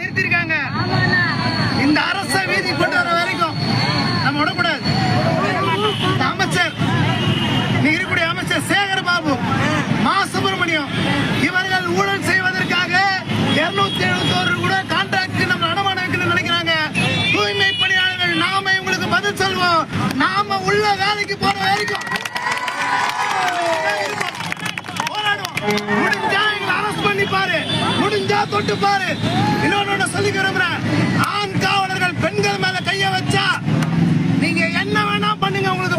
நிறுத்திருக்காங்க. இந்த அரசை வீதி கொண்டு வர வரைக்கும் நம்ம விடக்கூடாது. அமைச்சர் இருக்கக்கூடிய அமைச்சர் சேகர் பாபு, மா சுப்பிரமணியம் இவர்கள் ஊழல் செய்வதற்காக 271 கூட கான்ட்ராக்ட் நம்ம அடமான வைக்கணும்னு நினைக்கிறாங்க. தூய்மை பணியாளர்கள் நாம இவங்களுக்கு பதில் சொல்வோம். நாம உள்ள வேலைக்கு போற வரைக்கும் முடிஞ்சா எங்களை அரெஸ்ட் பண்ணி பாரு, முடிஞ்சா தொட்டு பாரு. இன்னொன்னு சொல்லி விரும்புறேன், ஆண் காவலர்கள் பெண்கள் மேல கைய வச்சா நீங்க என்ன வேணா பண்ணுங்க, உங்களுக்கு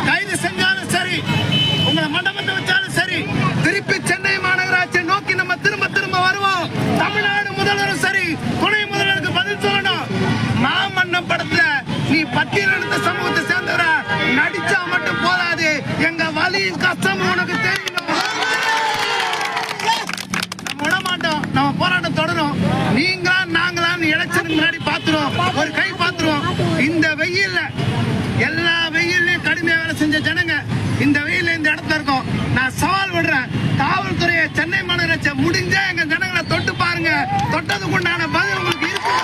கைது செஞ்சாலும் சரி, உங்களை மண்டபத்தை வச்சாலும் சரி, திருப்பி சென்னை மாநகராட்சியை நோக்கி நம்ம திரும்ப திரும்ப வருவோம். தமிழ்நாடு முதல்வரும் சரி, துணை முதல்வருக்கு பதில் சொல்லணும். மாமன்னம் படத்துல நீ பட்டியலிருந்த சமூகத்தை சேர்ந்தவர நடிச்சா மட்டும் போதாது, எங்க வலியும் கஷ்டம் உனக்கு தெரியணும். நம்ம விட மாட்டோம், நம்ம போராட்டம் தொடரும். நீங்களா நாங்களான்னு எலெக்ஷனுக்கு முன்னாடி பாத்துருவோம், ஒரு கை பாத்துருவோம். இந்த வெயில்ல எல்லா வெயிலையும் கடுமையா வேலை செஞ்ச ஜனங்க இந்த வெயில இந்த இடத்துல இருக்கோம். நான் சவால் விடுறேன், காவல்துறையை சென்னை மாநகராட்சி முடிஞ்சா எங்க ஜனங்களை தொட்டு பாருங்க, தொட்டதுக்கு உண்டான பதில் உங்களுக்கு இருக்கு.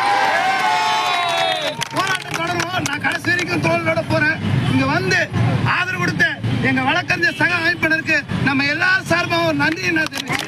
போராட்டம் தொடரும். நான் கடைசி வரைக்கும் தோளோட போறேன். இங்க வந்து ஆதரவு கொடுத்த எங்க வழக்கறிஞர் சக அமைப்பினருக்கு நம்ம எல்லாரும் சார்பாகவும் நன்றி தெரிவிக்கிறேன்.